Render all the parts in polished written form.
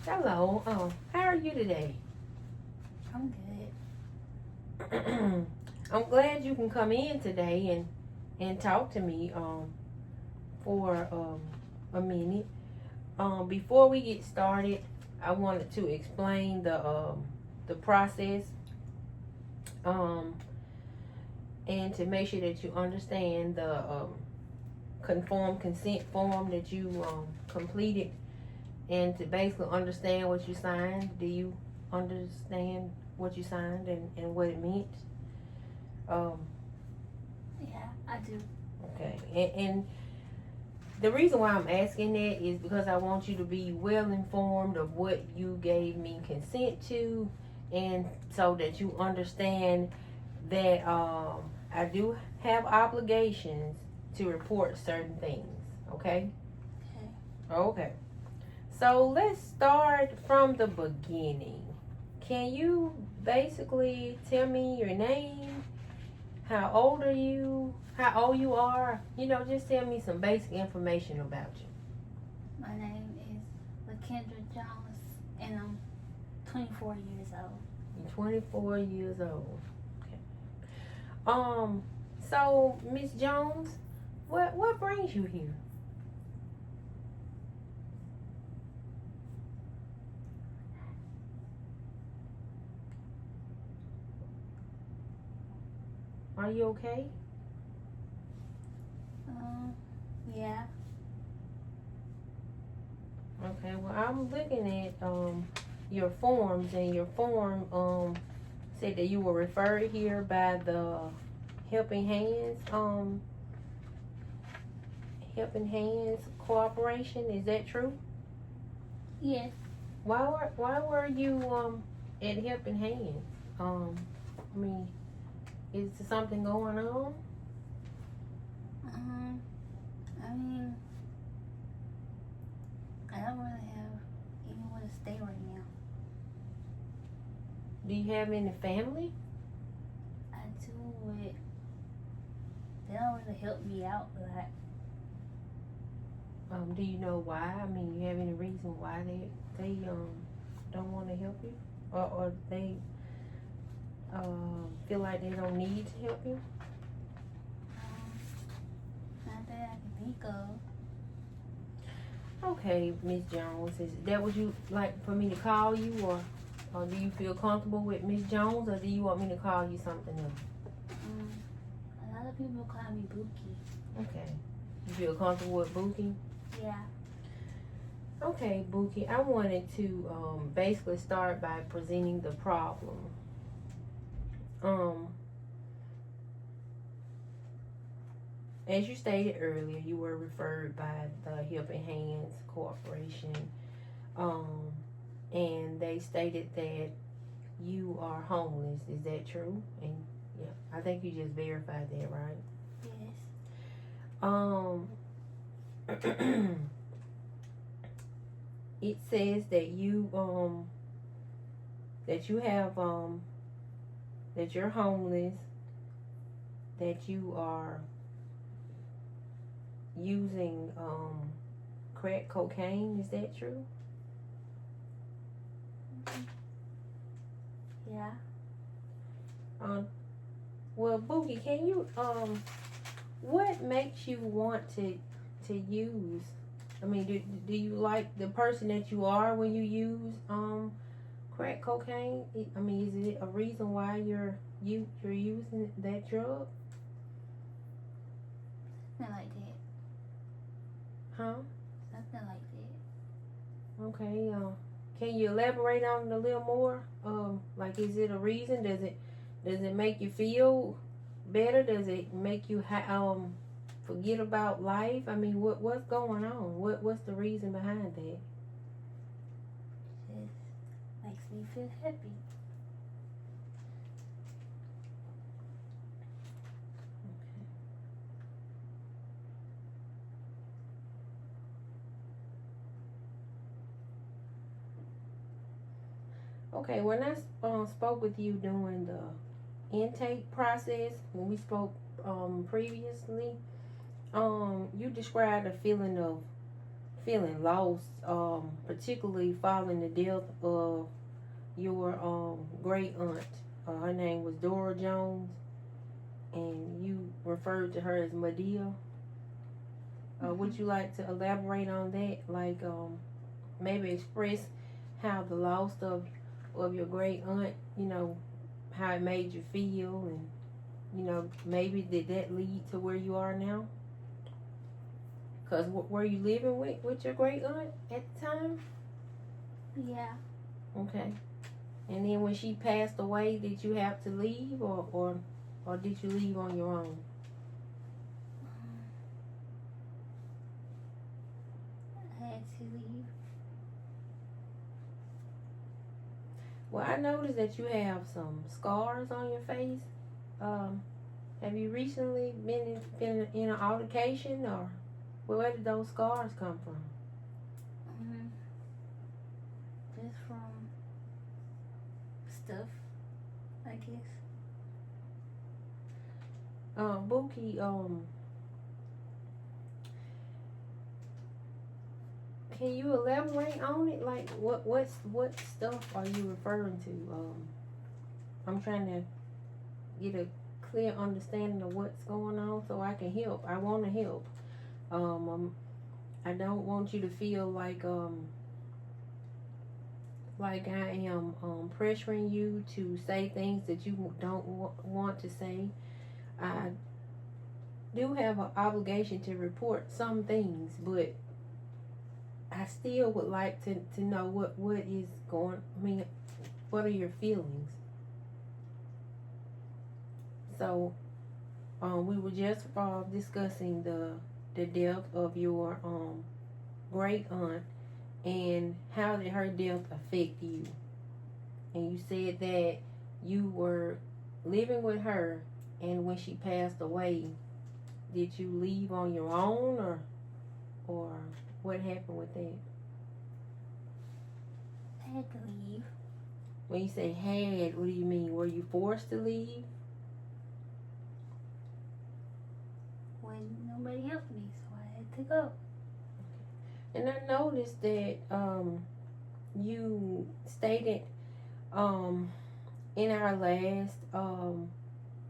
Hello. How are you today? I'm good. I'm glad you can come in today and talk to me for a minute. Before we get started, I wanted to explain the process um and to make sure that you understand the conform consent form that you completed, and to basically understand what you signed. Do you understand what you signed and what it meant? Um, Yeah, I do. okay. And the reason why I'm asking that is because I want you to be well informed of what you gave me consent to, and so that you understand that I do have obligations to report certain things. Okay? Okay. Okay. So let's start from the beginning. Can you basically tell me your name? How old are you? How old you are? Just tell me some basic information about you. My name is Lakendra Jones, and I'm 24 years old. You're 24 years old. Okay. So Miss Jones, what brings you here? Are you okay? Yeah. Okay. Well, I'm looking at your forms, and your form said that you were referred here by the Helping Hands Helping Hands Cooperation. Is that true? Yes. Why were you at Helping Hands? I mean, is there something going on? I mean, I don't really have anywhere to stay right now. Do you have any family? I do, but they don't really help me out a lot. Do you know why? I mean, you have any reason why they don't want to help you, or they feel like they don't need to help you? Not that I can think of. Okay, Miss Jones, is that what you like for me to call you, or do you feel comfortable with Miss Jones, or do you want me to call you something else? A lot of people call me Buki. Okay, you feel comfortable with Bookie? Yeah. Okay, Bookie, I wanted to basically start by presenting the problem. As you stated earlier, you were referred by the Helping Hands Corporation, and they stated that you are homeless. Is that true? And yeah, I think you just verified that, right? Yes. Um, it says that you have that you're homeless, that you are using crack cocaine. Is that true? Yeah. Well, Boogie, can you what makes you want to use? I mean, do you like the person that you are when you use crack cocaine? I mean, is it a reason why you're using that drug? Nothing like that. Huh? Nothing like that. Okay. Can you elaborate on it a little more? Like, is it a reason? Does it make you feel better? Does it make you forget about life? I mean, what's going on? What's the reason behind that? Just makes me feel happy. Okay, when I spoke with you during the intake process, when we spoke previously, you described a feeling of feeling lost, particularly following the death of your great aunt. Her name was Dora Jones, and you referred to her as Medea. Would you like to elaborate on that? Like, maybe express how the loss of your great aunt, how it made you feel, and maybe did that lead to where you are now? Because were you living with your great aunt at the time? Yeah. Okay. And then when she passed away, did you have to leave, or did you leave on your own? I had to leave. Well, I noticed that you have some scars on your face. Have you recently been in an altercation, or where did those scars come from? Just from stuff, I guess. Bookie, can you elaborate on it? Like, what stuff are you referring to? I'm trying to get a clear understanding of what's going on so I can help. I want to help. I don't want you to feel like I am pressuring you to say things that you don't want to say. I do have an obligation to report some things, but I still would like to know what is going. I mean, what are your feelings? So, we were just discussing the death of your great aunt and how did her death affect you. And you said that you were living with her, and when she passed away, did you leave on your own, or what happened with that? I had to leave. When you say had, what do you mean? Were you forced to leave? When nobody helped me, so I had to go. And I noticed that you stated in our last and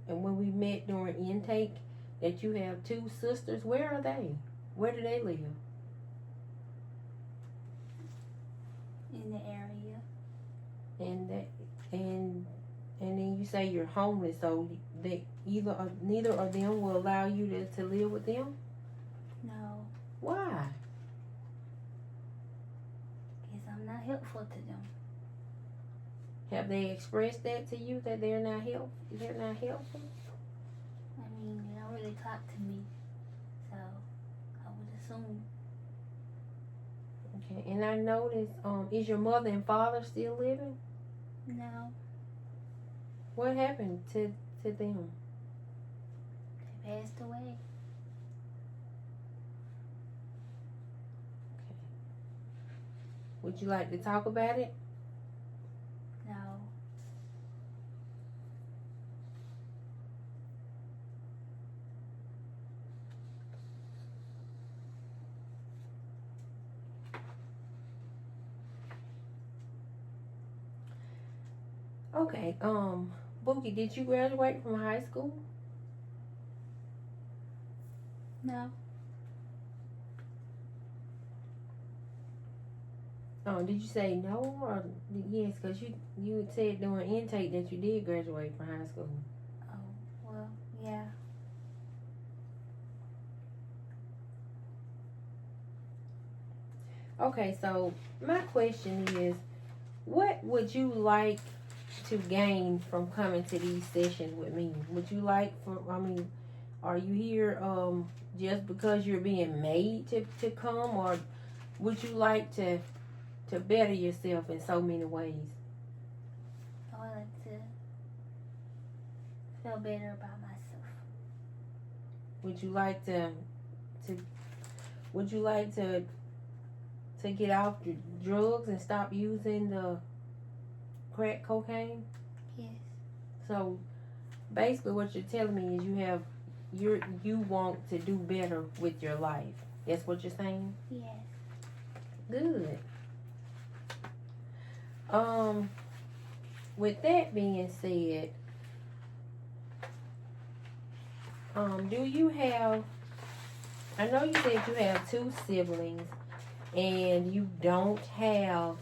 when we met during intake that you have two sisters. Where are they? Where do they live? In the area. And then you say you're homeless, so they neither of them will allow you to live with them? No, Why? because I'm not helpful to them. Have they expressed that to you, that they're not helpful? They're not helpful? I mean, they don't really talk to me, so I would assume. Okay, and I noticed, is your mother and father still living? No, What happened to them? they passed away. Would you like to talk about it? No. Okay, Bookie, did you graduate from high school? No. Oh, did you say no or yes? Because you had said during intake that you did graduate from high school. Oh, well, yeah. Okay, so my question is, what would you like to gain from coming to these sessions with me? Would you like are you here just because you're being made to come, or would you like to better yourself in so many ways? I would like to feel better about myself. Would you like to get off the drugs and stop using the crack cocaine? Yes. So basically what you're telling me is you want to do better with your life. That's what you're saying? Yes. Good. With that being said, do you have, I know you said you have two siblings and you don't have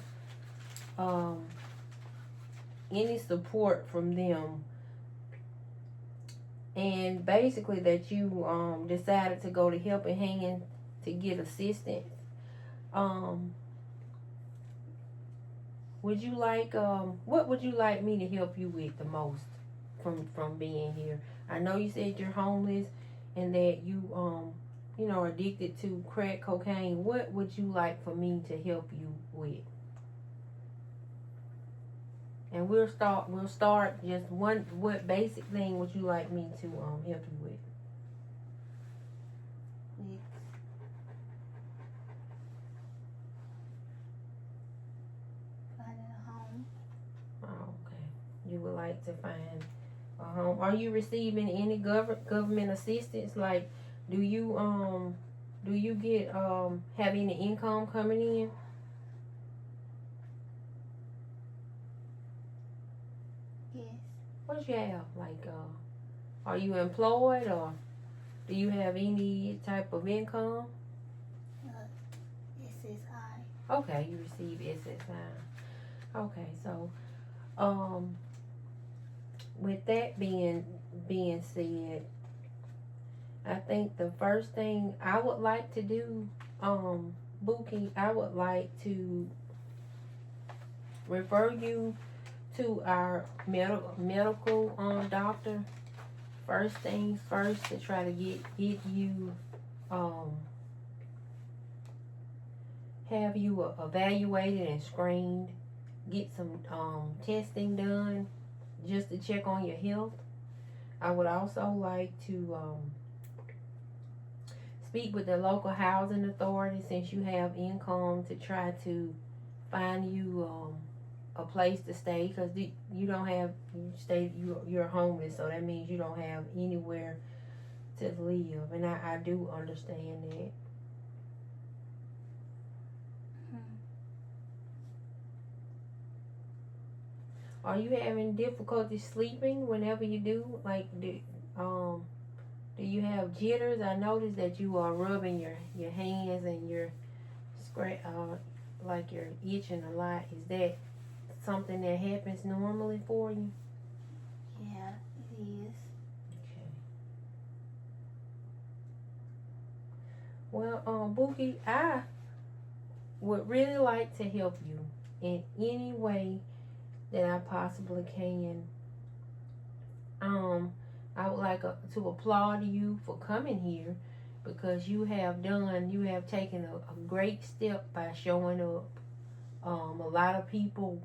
any support from them, and basically that you decided to go to Helping Hand to get assistance. Would you like what would you like me to help you with the most from being here? I know you said you're homeless and that you know, addicted to crack cocaine. What would you like for me to help you with? And we'll start just one. What basic thing would you like me to help you with? With finding a home. Oh, okay. You would like to find a home. Are you receiving any government assistance? Like, do you get have any income coming in? Yes. What you have? Like, are you employed or do you have any type of income? SSI. Okay, you receive SSI. Okay, so with that being said, I think the first thing I would like to do, Buki, I would like to refer you to our medical doctor. First things first, to try to get you have you evaluated and screened, get some testing done just to check on your health. I would also like to speak with the local housing authority, since you have income, to try to find you a place to stay, because you don't have, you're homeless, so that means you don't have anywhere to live, and I do understand that. Are you having difficulty sleeping whenever you do? Like, do you have jitters? I noticed that you are rubbing your hands and you're like you're itching a lot. Is that something that happens normally for you? Yeah, it is. Okay. Well, Buki, I would really like to help you in any way that I possibly can. I would like to applaud you for coming here, because you have taken a great step by showing up. A lot of people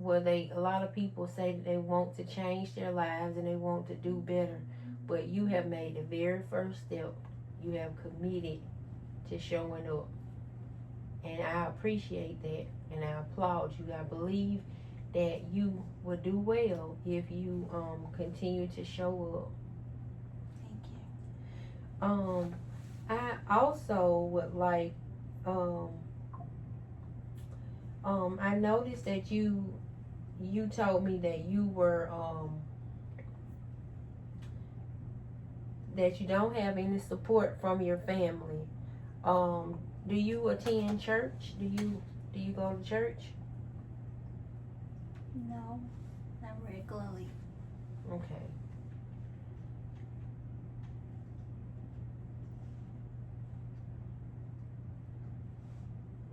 a lot of people say that they want to change their lives and they want to do better, but you have made the very first step. You have committed to showing up, and I appreciate that, and I applaud you. I believe that you will do well if you continue to show up. Thank you. I also would like I noticed that you told me that you were that you don't have any support from your family. Do you attend church? Do you go to church? No, not regularly. Okay.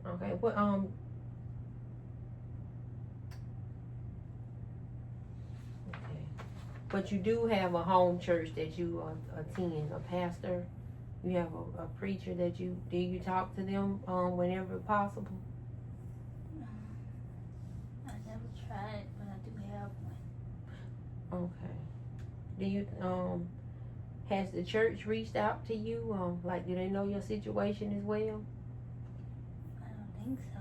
Okay. What okay. But you do have a home church that you attend, a pastor. You have a preacher that do you talk to them whenever possible? I never tried, but I do have one. Okay. Do you has the church reached out to you? Like, do they know your situation as well? I don't think so.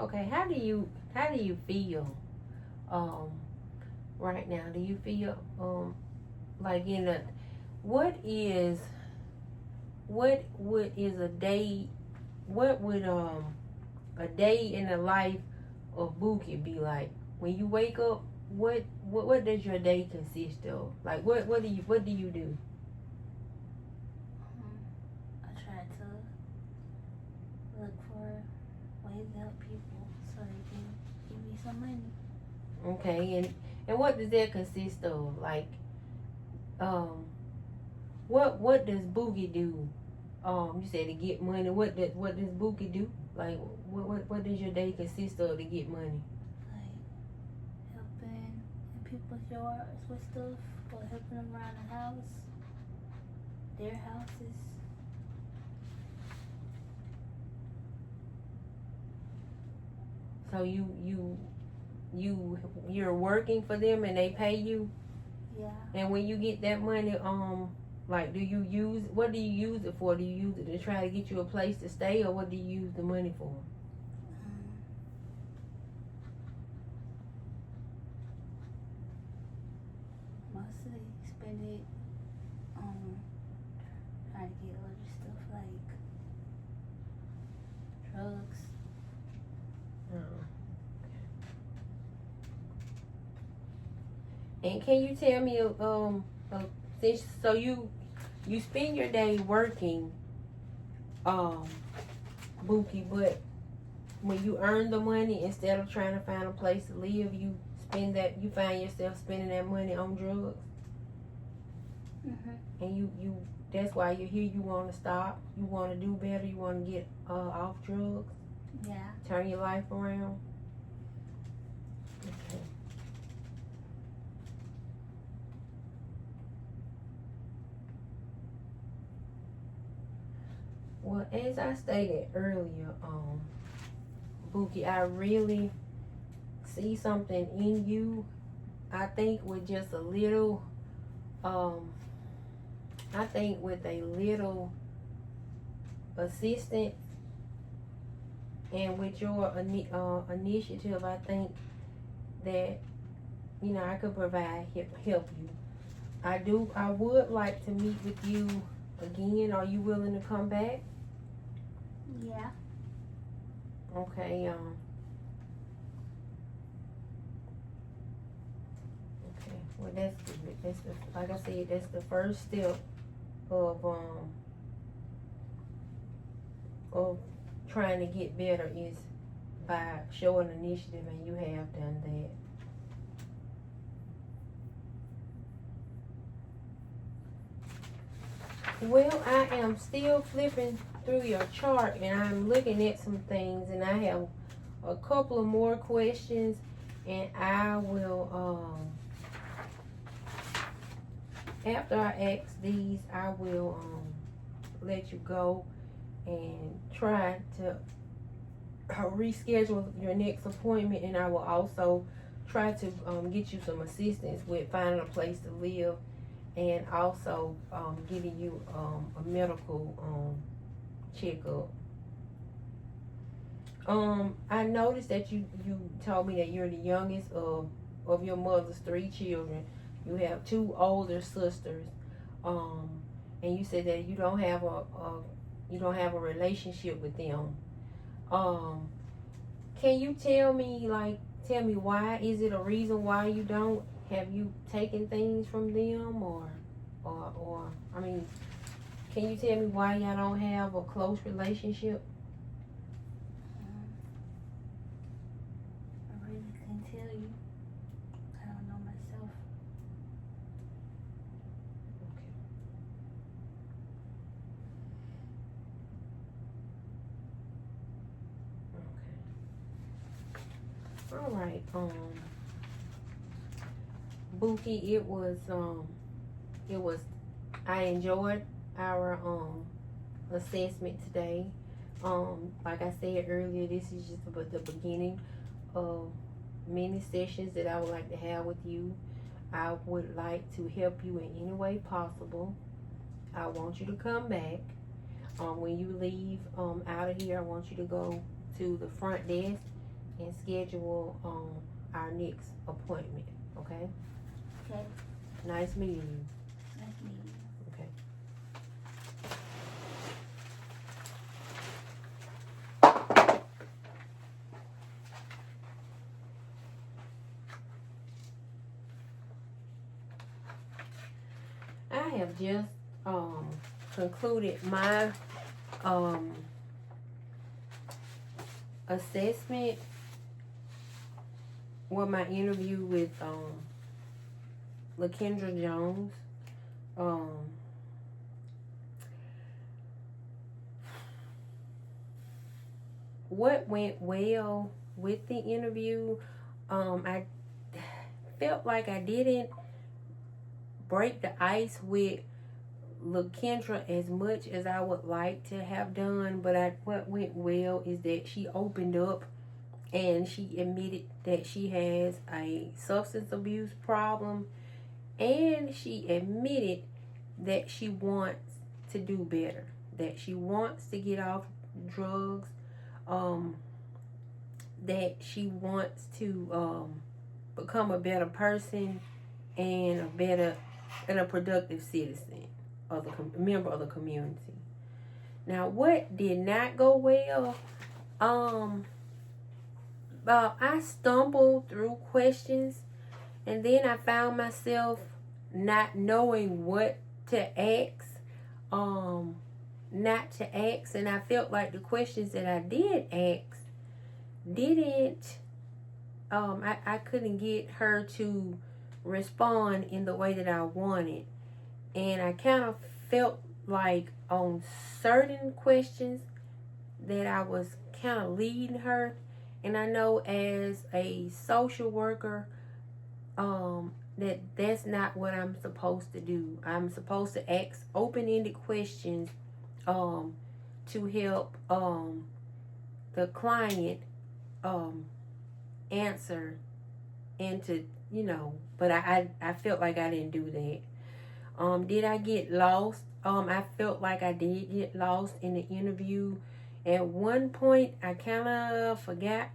Okay. How do you feel right now? Do you feel like in a what is a day? What would a day in the life of Buki be like? When you wake up, what does your day consist of? Like what do you do? I try to look for ways to help people so they can give me some money. Okay, and what does that consist of? Like what does Boogie do? You said to get money. What does Boogie do? Like what does your day consist of to get money? Like helping in people's yards with stuff or helping them around the house, their houses. So you're working for them and they pay you? Yeah. And when you get that money, like, what do you use it for? Do you use it to try to get you a place to stay, or what do you use the money for? Mostly spend it on trying to get other stuff like drugs. And can you tell me, since so you spend your day working, Buki, but when you earn the money, instead of trying to find a place to live, you find yourself spending that money on drugs. And you that's why you're here. You want to stop. You want to do better. You want to get off drugs. Yeah. Turn your life around. Okay. Well, as I stated earlier, Buki, I really see something in you. I think with just a little, I think with a little assistance and with your initiative, I think that, I could provide help you. I would like to meet with you again. Are you willing to come back? Yeah. Okay, okay. Well, that's the, like I said, that's the first step of trying to get better is by showing initiative, and you have done that. Well, I am still flipping through your chart and I'm looking at some things, and I have a couple of more questions, and I will after I ask these, I will let you go and try to reschedule your next appointment, and I will also try to get you some assistance with finding a place to live, and also getting you a medical checkup. I noticed that you told me that you're the youngest of your mother's 3 children. You have 2 older sisters, and you said that you don't have a relationship with them. Can you tell me why? Is it a reason why you don't? Have you taken things from them, or I mean, can you tell me why y'all don't have a close relationship? I really can't tell you. I don't know myself. Okay. All right. Buki, it was I enjoyed our assessment today. Like I said earlier, this is just about the beginning of many sessions that I would like to have with you. I would like to help you in any way possible. I want you to come back. When you leave out of here, I want you to go to the front desk and schedule our next appointment. Okay? Okay. Nice meeting you. Nice meeting you. Okay. I have just concluded my assessment, well, my interview with LaKendra Jones. What went well with the interview? I felt like I didn't break the ice with LaKendra as much as I would like to have done, but what went well is that she opened up and she admitted that she has a substance abuse problem, and she admitted that she wants to do better, that she wants to get off drugs, that she wants to become a better person and a productive citizen, of the member of the community. Now, what did not go well? I stumbled through questions, and then I found myself not knowing what to ask, not to ask, and I felt like the questions that I did ask didn't, I couldn't get her to respond in the way that I wanted, and I kind of felt like on certain questions that I was kind of leading her. And I know as a social worker, that's not what I'm supposed to do. I'm supposed to ask open-ended questions to help the client answer, and to, but I felt like I didn't do that. Did I get lost? I felt like I did get lost in the interview. At one point, I kind of forgot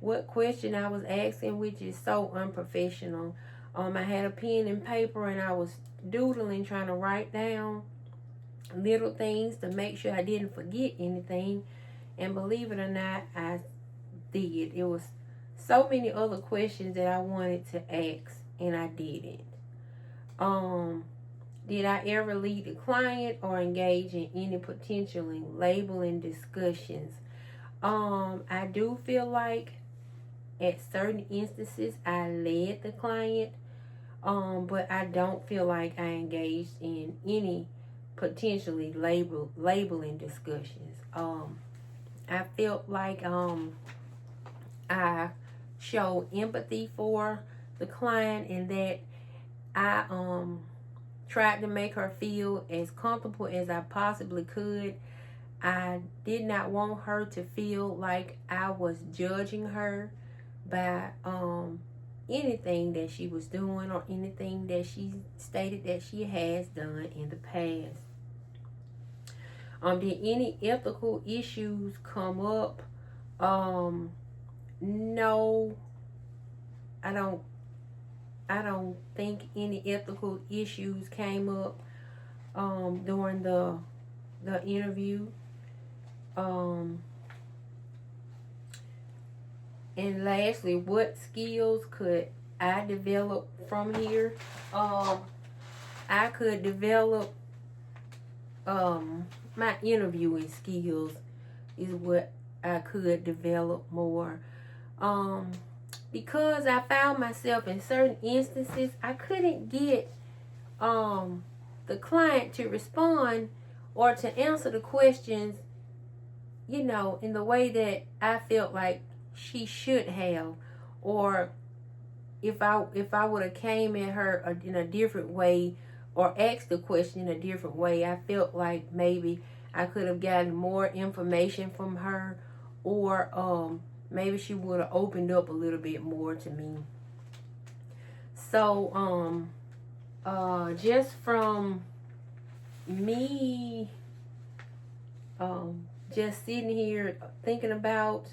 what question I was asking, which is so unprofessional. I had a pen and paper, and I was doodling, trying to write down little things to make sure I didn't forget anything. And believe it or not, I did. It was so many other questions that I wanted to ask, and I didn't. Did I ever lead the client or engage in any potentially labeling discussions? I do feel like at certain instances I led the client, but I don't feel like I engaged in any potentially labeling discussions. I felt like I showed empathy for the client, and that I tried to make her feel as comfortable as I possibly could. I did not want her to feel like I was judging her by anything that she was doing or anything that she stated that she has done in the past. Did any ethical issues come up? No, I don't think any ethical issues came up during the interview. And lastly, what skills could I develop from here? I could develop my interviewing skills is what I could develop more. Because I found myself in certain instances, I couldn't get the client to respond or to answer the questions, in the way that I felt like she should have, or if I would have came at her in a different way or asked the question in a different way, I felt like maybe I could have gotten more information from her, or maybe she would have opened up a little bit more to me. So just from me just sitting here thinking about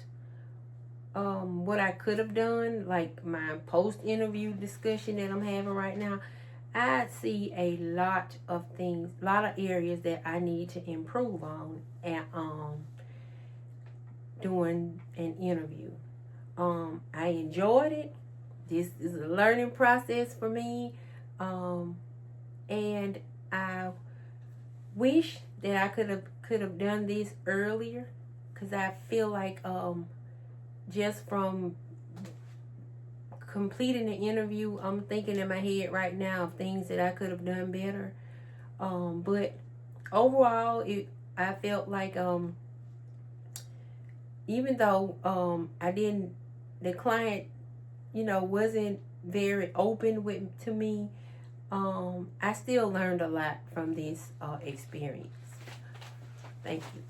what I could have done, like my post-interview discussion that I'm having right now, I see a lot of things, a lot of areas that I need to improve on at doing an interview. I enjoyed it. This is a learning process for me, and I wish that I could have done this earlier, because I feel like just from completing the interview, I'm thinking in my head right now of things that I could have done better. But overall, I felt like even though I didn't, the client, wasn't very open to me. I still learned a lot from this experience. Thank you.